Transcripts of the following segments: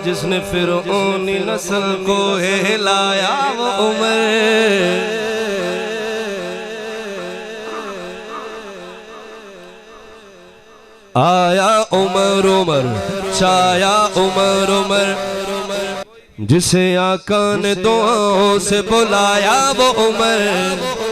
جس نے فرعونی نسل کو ہلایا وہ عمر آیا عمر عمر چھایا عمر عمر جسے آقا نے دعاؤں سے بلایا وہ عمر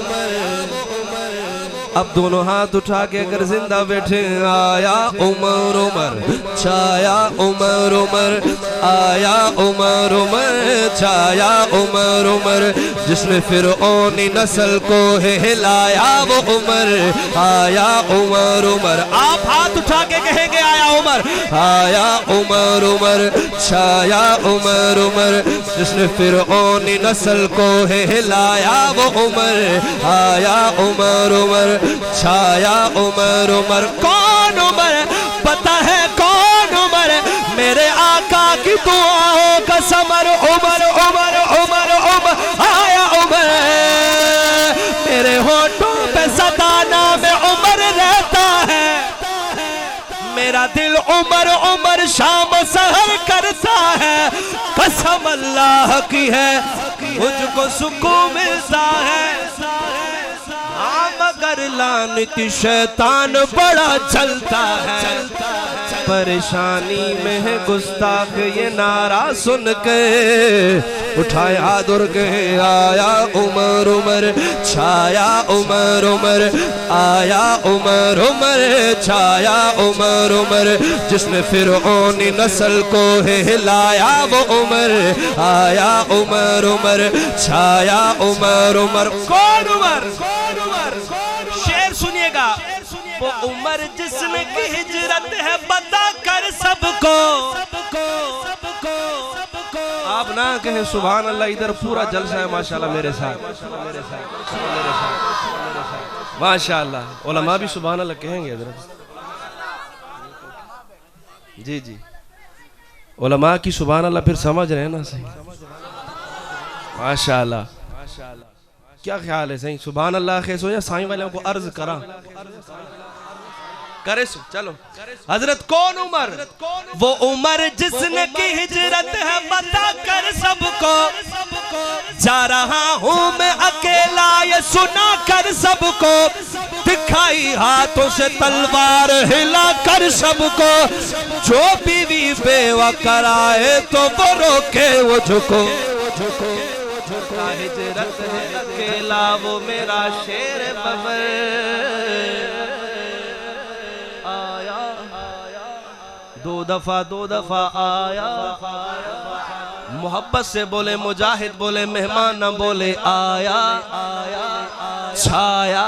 اب دونوں ہاتھ اٹھا کے اگر زندہ بیٹھے آیا عمر عمر چھایا عمر عمر آیا عمر عمر چھایا عمر عمر جس نے فرعونی نسل کو ہلایا وہ عمر آیا عمر عمر آپ ہاتھ اٹھا کے کہیں گے آیا عمر آیا عمر عمر چھایا عمر عمر جس نے فرعونی نسل کو ہلایا وہ عمر آیا عمر عمر چھایا عمر عمر کون عمر پتہ ہے کون عمر میرے آقا کی دعاؤں کا ثمر عمر عمر عمر عمر آیا عمر میرے ہونٹوں پہ سدا نام عمر رہتا ہے میرا دل عمر عمر شام سحر کرتا ہے قسم اللہ کی ہے مجھ کو سکون ملتا ہے مگر لعنت شیطان بڑا چلتا ہے پریشانی میں ہے گستاخ یہ نعرہ سن کے اٹھائے ہاتھ اور کہے آیا عمر عمر چھایا عمر عمر آیا عمر عمر چھایا عمر عمر جس نے فرعونی نسل کو ہلایا وہ عمر آیا عمر عمر چھایا عمر عمر کون عمر شعر سنیے گا وہ عمر جس نے کی ہجرت ہے بتا کر سب کو آپ نہ کہیں سبحان اللہ ادھر پورا جلسہ ہے ماشاءاللہ میرے ساتھ ماشاءاللہ علماء بھی سبحان اللہ کہیں گے حضرت جی جی علماء کی سبحان اللہ پھر سمجھ رہے ہیں نا صحیح ماشاءاللہ کیا خیال ہے صحیح سبحان اللہ خیس ہو یا سائیں والوں کو عرض کرا کرے سو چلو حضرت کون عمر وہ عمر جس نے کی ہجرت ہے بتا کر سب کو جا رہا ہوں میں اکیلا یہ سنا کر سب کو دکھائی ہاتھوں سے تلوار ہلا کر سب کو جو بیوی بیوہ کرائے تو وہ روکے وہ جھکو ہجرت ہے اکیلا وہ میرا شیر ببر آیا دو دفعہ آیا محبت سے بولے مجاہد بولے مہمان نہ بولے آیا چھایا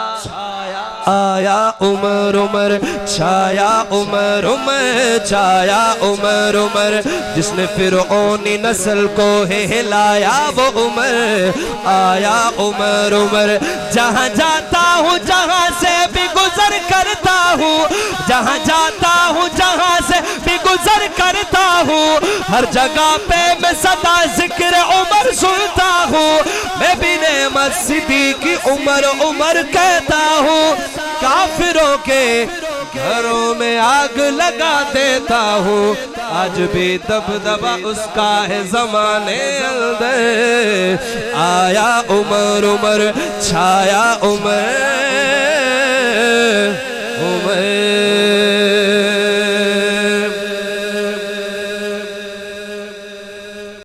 آیا عمر عمر چھایا عمر عمر چھایا عمر عمر جس نے فرعونی نسل کو ہلایا وہ عمر آیا عمر عمر جہاں جاتا ہوں جہاں سے بھی گزر کرتا ہوں جہاں جاتا ہوں جہاں سے بھی گزر کرتا ہوں ہر جگہ پہ میں صدا ذکر عمر سنتا ہوں میں بھی نعمت صدیقی عمر عمر کہتا ہوں کافروں کے گھروں میں آگ لگا دیتا ہوں آج بھی دبدبہ اس کا ہے زمانے اندر آیا عمر عمر چھایا عمر